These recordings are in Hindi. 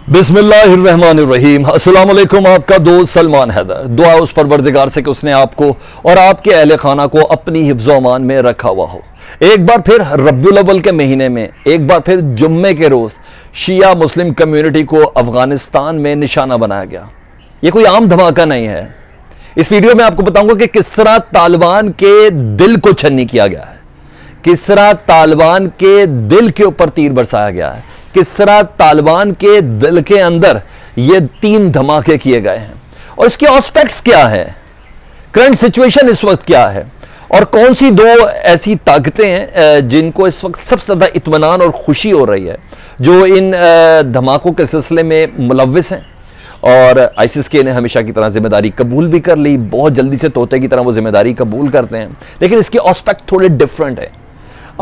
बिस्मिल्लाहिर्रहमानिर्रहीम। अस्सलाम वालेकुम। आपका दोस्त सलमान हैदर। दुआ उस परवरदिगार से कि उसने आपको और आपके अहले खाना को अपनी हिफ्ज़ व अमान में रखा हुआ हो। एक बार फिर रब्बुल अव्वल के महीने में, एक बार फिर जुम्मे के रोज़ शिया मुस्लिम कम्युनिटी को अफगानिस्तान में निशाना बनाया गया। ये कोई आम धमाका नहीं है। इस वीडियो में आपको बताऊंगा कि किस तरह तालिबान के दिल को छन्नी किया गया है, किस तरह तालिबान के दिल के ऊपर तीर बरसाया गया है, किस तरह तालिबान के दिल के अंदर ये 3 धमाके किए गए हैं और इसके एस्पेक्ट्स क्या है, करंट सिचुएशन इस वक्त क्या है और कौन सी 2 ऐसी ताकतें हैं जिनको इस वक्त सबसे ज्यादा इत्मीनान और खुशी हो रही है, जो इन धमाकों के सिलसिले में मुलव्विस हैं। और आईसिस के ने हमेशा की तरह जिम्मेदारी कबूल भी कर ली, बहुत जल्दी से तोते की तरह वो जिम्मेदारी कबूल करते हैं, लेकिन इसके एस्पेक्ट थोड़े डिफरेंट है।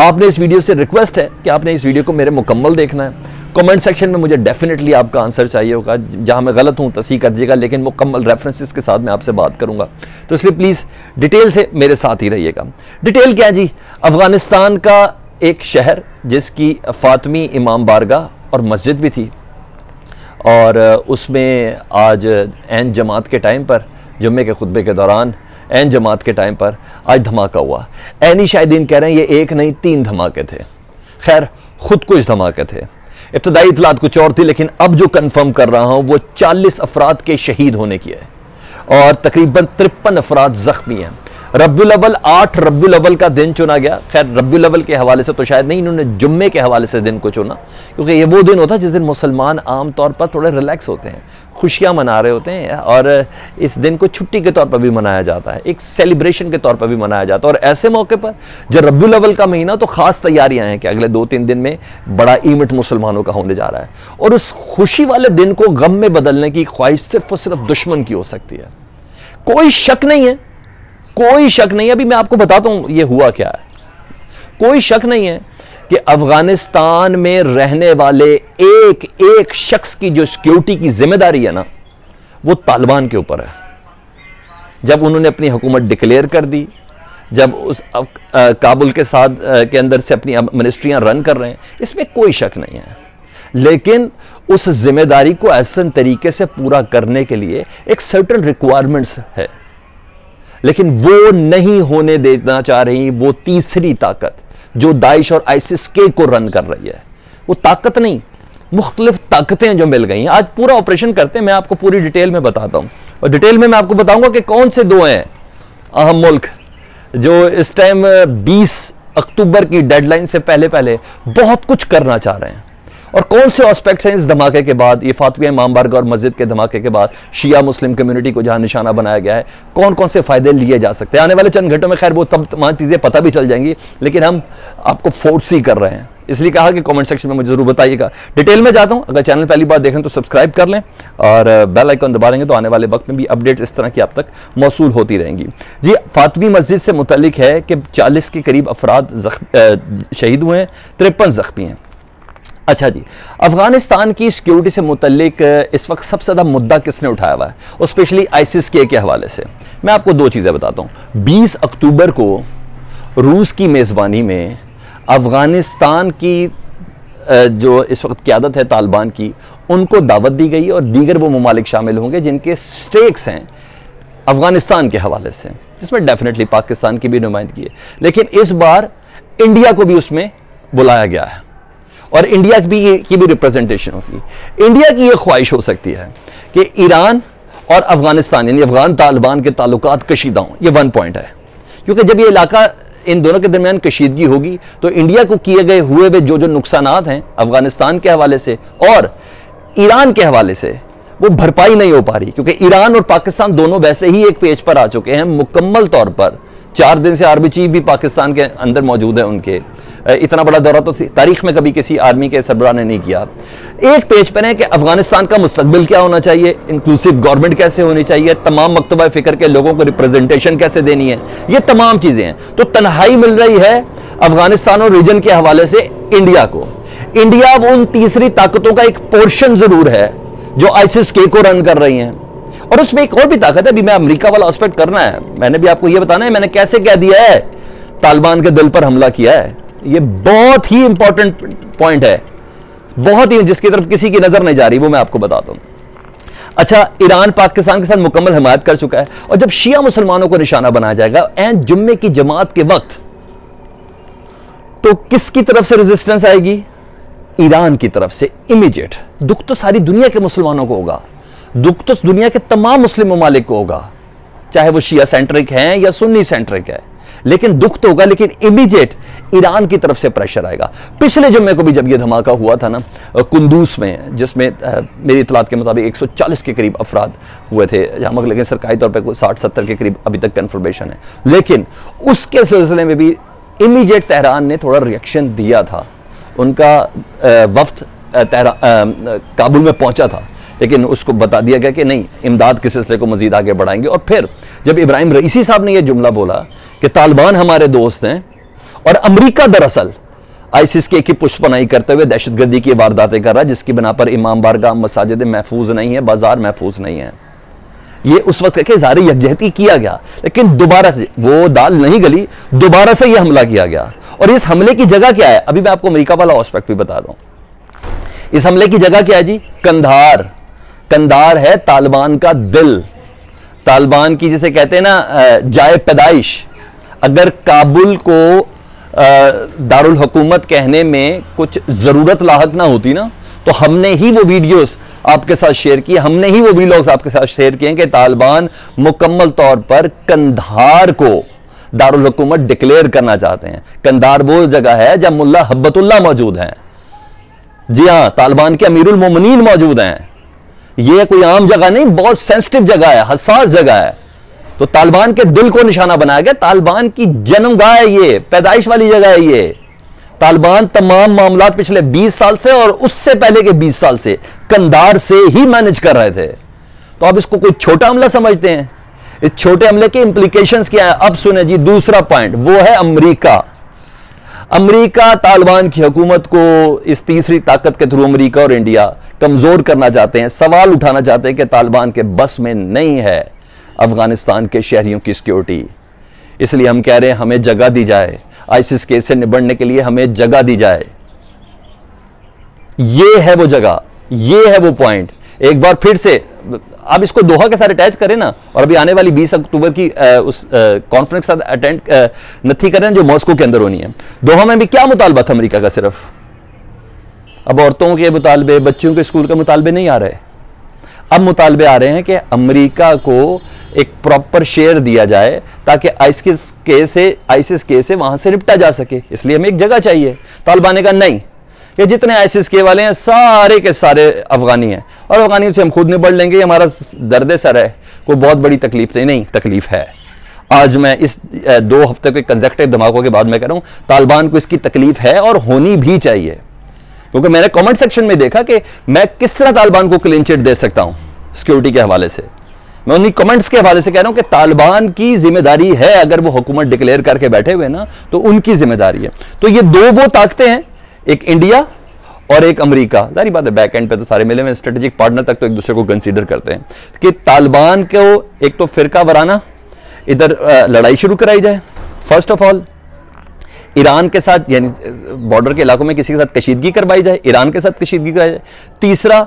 आपने इस वीडियो से रिक्वेस्ट है कि आपने इस वीडियो को मेरे मुकम्मल देखना है। कमेंट सेक्शन में मुझे डेफिनेटली आपका आंसर चाहिए होगा, जहां मैं गलत हूं तस्हीह कर दीजिएगा, लेकिन मुकम्मल रेफरेंसेस के साथ मैं आपसे बात करूंगा, तो इसलिए प्लीज़ डिटेल से मेरे साथ ही रहिएगा। डिटेल क्या है जी? अफगानिस्तान का एक शहर जिसकी फातमी इमाम बारगाह और मस्जिद भी थी, और उसमें आज ऐन जमात के टाइम पर, जुम्मे के खुतबे के दौरान ऐन जमात के टाइम पर आज धमाका हुआ। ऐनी शाहिदीन कह रहे हैं ये 1 नहीं 3 धमाके थे। खैर, खुद कुछ धमाके थे। इब्तदाई इतलात कुछ और थी, लेकिन अब जो कंफर्म कर रहा हूं वो 40 अफराद के शहीद होने की है और तकरीबन 53 अफराद जख्मी हैं। रब्बुल अव्वल 8 रब्बुल अव्वल का दिन चुना गया। खैर, रब्बुल अव्वल के हवाले से तो शायद नहीं, इन्होंने जुम्मे के हवाले से दिन को चुना, क्योंकि ये वो दिन होता है जिस दिन मुसलमान आमतौर पर थोड़े रिलैक्स होते हैं, खुशियां मना रहे होते हैं, और इस दिन को छुट्टी के तौर पर भी मनाया जाता है, एक सेलिब्रेशन के तौर पर भी मनाया जाता है। और ऐसे मौके पर जब रब्बुल अव्वल का महीना, तो खास तैयारियां हैं कि अगले 2-3 दिन में बड़ा इवेंट मुसलमानों का होने जा रहा है, और उस खुशी वाले दिन को गम में बदलने की ख्वाहिश सिर्फ और सिर्फ दुश्मन की हो सकती है। कोई शक नहीं है, कोई शक नहीं है। अभी मैं आपको बताता हूं ये हुआ क्या है। कोई शक नहीं है कि अफगानिस्तान में रहने वाले एक एक शख्स की जो सिक्योरिटी की जिम्मेदारी है ना, वो तालिबान के ऊपर है। जब उन्होंने अपनी हुकूमत डिक्लेयर कर दी, जब उस काबुल के साथ के अंदर से अपनी मिनिस्ट्रियां रन कर रहे हैं, इसमें कोई शक नहीं है, लेकिन उस जिम्मेदारी को ऐसे तरीके से पूरा करने के लिए एक सर्टेन रिक्वायरमेंट्स है, लेकिन वो नहीं होने देना चाह रही वो तीसरी ताकत जो दाइश और आईसिस के को रन कर रही है। वो ताकत नहीं, मुख्तलिफ ताकतें जो मिल गई हैं। आज पूरा ऑपरेशन करते हैं, मैं आपको पूरी डिटेल में बताता हूं, और डिटेल में मैं आपको बताऊंगा कि कौन से 2 हैं अहम मुल्क जो इस टाइम 20 अक्टूबर की डेडलाइन से पहले पहले बहुत कुछ करना चाह रहे हैं, और कौन से एस्पेक्ट्स हैं इस धमाके के बाद, ये फातमी इमाम बारगाह और मस्जिद के धमाके के बाद शिया मुस्लिम कम्युनिटी को जहां निशाना बनाया गया है, कौन कौन से फायदे लिए जा सकते हैं आने वाले चंद घंटों में। खैर, वो तमाम चीजें पता भी चल जाएंगी, लेकिन हम आपको फोर्स ही कर रहे हैं, इसलिए कहा कि कमेंट सेक्शन में मुझे जरूर बताइएगा। डिटेल में जाता हूं। अगर चैनल पहली बार देख रहे हैं तो सब्सक्राइब कर लें और बेल आइकन दबा देंगे, तो आने वाले वक्त में भी अपडेट्स इस तरह की आप तक मौसूल होती रहेंगी। जी, फातमी मस्जिद से मुतल्लिक है कि 40 के करीब अफराद शहीद हुए हैं, 53 जख्मी हैं। अच्छा जी, अफगानिस्तान की सिक्योरिटी से मुतल्लिक इस वक्त सबसे ज़्यादा मुद्दा किसने उठाया हुआ है, और स्पेशली आईसिस के हवाले से मैं आपको 2 चीज़ें बताता हूँ। 20 अक्टूबर को रूस की मेज़बानी में अफगानिस्तान की जो इस वक्त क़यादत है तालिबान की, उनको दावत दी गई, और दीगर वो ममालिक शामिल होंगे जिनके स्टेक्स हैं अफगानिस्तान के हवाले से, जिसमें डेफिनेटली पाकिस्तान की भी नुमाइंदगी है, लेकिन इस बार इंडिया को भी उसमें बुलाया गया है और इंडिया की भी रिप्रेजेंटेशन होगी। इंडिया की यह ख्वाहिश हो सकती है कि ईरान और अफगानिस्तान यानी अफगान तालिबान के ताल्लुकात कशीदा हों। ये 1 पॉइंट है, क्योंकि जब ये इलाका इन दोनों के दरमियान कशीदगी होगी तो इंडिया को किए गए हुए जो नुकसानात हैं अफगानिस्तान के हवाले से और ईरान के हवाले से, वो भरपाई नहीं हो पा रही, क्योंकि ईरान और पाकिस्तान दोनों वैसे ही एक पेज पर आ चुके हैं मुकम्मल तौर पर। 4 दिन से आर्मी चीफ भी पाकिस्तान के अंदर मौजूद है। उनके इतना बड़ा दौरा तो तारीख में कभी किसी आर्मी के सरबराह ने नहीं किया। एक पेज पर है कि अफगानिस्तान का मुस्तकबिल क्या होना चाहिए, इंक्लूसिव गवर्नमेंट कैसे होनी चाहिए, तमाम मकतबा फिक्र के लोगों को रिप्रेजेंटेशन कैसे देनी है, ये तमाम चीजें हैं। तो तन्हाई मिल रही है अफगानिस्तान और रीजन के हवाले से इंडिया को। इंडिया उन तीसरी ताकतों का एक पोर्शन जरूर है जो आईसिस के को रन कर रही हैं, और उसमें एक और भी ताकत है। अभी मैं अमेरिका वाला एस्पेक्ट करना है, मैंने भी आपको यह बताना है मैंने कैसे कह दिया है तालिबान के दिल पर हमला किया है। ये बहुत ही इंपॉर्टेंट पॉइंट है। बहुत ही, जिसकी तरफ किसी की नजर नहीं जा रही, वो मैं आपको बताता हूं। अच्छा, ईरान पाकिस्तान के साथ मुकम्मल हिमायत कर चुका है, और जब शिया मुसलमानों को निशाना बनाया जाएगा एंड जुम्मे की जमात के वक्त, तो किसकी तरफ से रेजिस्टेंस आएगी? ईरान की तरफ से इमीडिएट। दुख तो सारी दुनिया के मुसलमानों को होगा, दुख तो दुनिया के तमाम मुस्लिम ममालिक को होगा, चाहे वो शिया सेंट्रिक हैं या सुन्नी सेंट्रिक है, लेकिन दुख तो होगा। लेकिन इमीडिएट ईरान की तरफ से प्रेशर आएगा। पिछले जुम्मे को भी जब यह धमाका हुआ था ना कुंदूस में, जिसमें मेरी इतलात के मुताबिक 140 के करीब अफराद हुए थे जहां मगर, लेकिन सरकारी तौर पर 60-70 के करीब अभी तक कंफर्मेशन है, लेकिन उसके सिलसिले में भी इमीडिएट तेहरान ने थोड़ा रिएक्शन दिया था। उनका वफ्द काबुल में पहुंचा था, लेकिन उसको बता दिया गया कि नहीं, इमदाद के सिलसिले को मजीद आगे बढ़ाएंगे। और फिर जब इब्राहिम रईसी साहब ने यह जुमला बोला कि तालिबान हमारे दोस्त हैं और अमेरिका दरअसल आईसिस की पुष्पनाई करते हुए दहशतगर्दी की वारदातें कर रहा है, जिसकी बिना पर इमाम बारगाह मसाजिद महफूज नहीं है, बाजार महफूज नहीं है, ये उस वक्त के इज़हार यकजहती किया गया। लेकिन दोबारा से वो दाल नहीं गली, दोबारा से यह हमला किया गया। और इस हमले की जगह क्या है? अभी मैं आपको अमेरिका वाला एस्पेक्ट भी बता दूं। इस हमले की जगह क्या है जी? कंधार। कंधार है तालिबान का दिल, तालिबान की जिसे कहते हैं ना जाए पैदाइश। अगर काबुल को दारुल हुकूमत कहने में कुछ जरूरत लाहक ना होती ना, तो हमने ही वो वीडियोस आपके साथ शेयर किए, हमने ही वो वीलॉग्स आपके साथ शेयर किए कि तालिबान मुकम्मल तौर पर कंधार को दारुल हुकूमत डिक्लेयर करना चाहते हैं। कंधार वो जगह है जहां मुल्ला हब्बतुल्लाह मौजूद हैं। जी हां, तालिबान के अमीरुल मोमिनीन मौजूद हैं। ये कोई आम जगह नहीं, बहुत सेंसिटिव जगह है, हसास जगह है। तो तालिबान के दिल को निशाना बनाया गया। तालिबान की जन्मगाह है, ये पैदाइश वाली जगह है। ये तालिबान तमाम मामला पिछले 20 साल से और उससे पहले के 20 साल से कंधार से ही मैनेज कर रहे थे। तो अब इसको कोई छोटा हमला समझते हैं? इस छोटे हमले के इंप्लीकेशंस क्या है? अब सुने जी, दूसरा पॉइंट वो है अमेरिका। अमेरिका तालिबान की हुकूमत को इस तीसरी ताकत के थ्रू अमेरिका और इंडिया कमजोर करना चाहते हैं, सवाल उठाना चाहते हैं कि तालिबान के बस में नहीं है अफगानिस्तान के शहरियों की सिक्योरिटी। इसलिए हम कह रहे हैं हमें जगह दी जाए, आईसिस केस से निबटने के लिए हमें जगह दी जाए। ये है वो जगह, ये है वो पॉइंट। एक बार फिर से आप इसको दोहा के साथ अटैच करें ना, और अभी आने वाली 20 अक्टूबर की उस कॉन्फ्रेंस के साथ अटेंड नहीं करें जो मॉस्को के अंदर होनी है। दोहा में भी क्या मुतालबा था अमेरिका का? सिर्फ अब औरतों के मुतालबे, बच्चों के स्कूल के मुतालबे नहीं आ रहे। अब मुतालबे आ रहे हैं कि अमेरिका को एक प्रॉपर शेयर दिया जाए ताकि आईसिस केस से वहां से निपटा जा सके। इसलिए हमें एक जगह चाहिए। तालिबान ने कहा नहीं, ये जितने आईसिस के वाले हैं सारे के सारे अफगानी हैं और अफगानियों से हम खुद निपट लेंगे, हमारा दर्द सर है, कोई बहुत बड़ी तकलीफ नहीं। तकलीफ है। आज मैं इस 2 हफ्ते के कंसेक्टिव धमाकों के बाद मैं कह रहा हूं तालिबान को इसकी तकलीफ है और होनी भी चाहिए। क्योंकि मैंने कमेंट सेक्शन में देखा कि मैं किस तरह तालिबान को क्लीन चिट दे सकता हूं सिक्योरिटी के हवाले से। मैं उन्हीं कमेंट्स के हवाले से कह रहा हूं कि तालिबान की जिम्मेदारी है, अगर वो हुकूमत डिक्लेयर करके बैठे हुए ना तो उनकी जिम्मेदारी है। तो ये दो वो ताकतें हैं, एक इंडिया और एक अमेरिका। जारी बात है बैक एंड पे तो सारे मिले हुए स्ट्रेटेजिक पार्टनर तक तो एक दूसरे को कंसीडर करते हैं कि तालिबान को एक तो फिरका वराना इधर लड़ाई शुरू कराई जाए। फर्स्ट ऑफ ऑल ईरान के साथ, यानी बॉर्डर के इलाकों में किसी के साथ कशीदगी करवाई जाए, ईरान के साथ कशीदगी कराई जाए। तीसरा,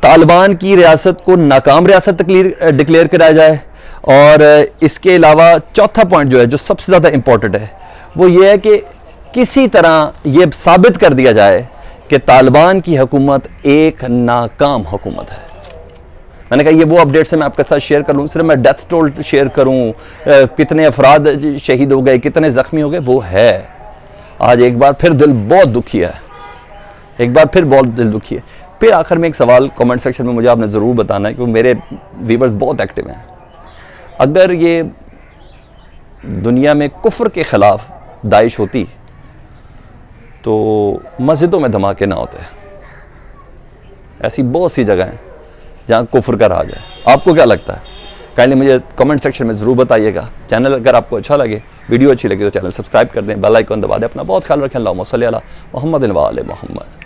तालिबान की रियासत को नाकाम रियासत डिक्लेयर कराया जाए। और इसके अलावा चौथा पॉइंट जो है, जो सबसे ज़्यादा इंपॉर्टेंट है, वो ये है कि किसी तरह ये साबित कर दिया जाए कि तालिबान की हुकूमत एक नाकाम हुकूमत है। मैंने कहा ये वो अपडेट्स है मैं आपके साथ शेयर कर लूँ, सिर्फ मैं डेथ टोल शेयर करूँ, कितने अफराद शहीद हो गए, कितने ज़ख्मी हो गए, वो है। आज एक बार फिर दिल बहुत दुखी है, एक बार फिर बहुत दिल दुखी है। फिर आखिर में एक सवाल कमेंट सेक्शन में मुझे आपने ज़रूर बताना है, क्योंकि मेरे व्यूअर्स बहुत एक्टिव हैं। अगर ये दुनिया में कुफ्र के ख़िलाफ़ दाइश होती तो मस्जिदों में धमाके ना होते। ऐसी बहुत सी जगह हैं जहाँ कुफ्र का राज है। आपको क्या लगता है? काइंडली मुझे कमेंट सेक्शन में ज़रूर बताइएगा। चैनल अगर आपको अच्छा लगे, वीडियो अच्छी लगे तो चैनल सब्सक्राइब कर दें, बेल आइकन दबा दें। अपना बहुत ख्याल रखें। अल्लाहुम्मा सल्ली अला मुहम्मद व आले मुहम्मद।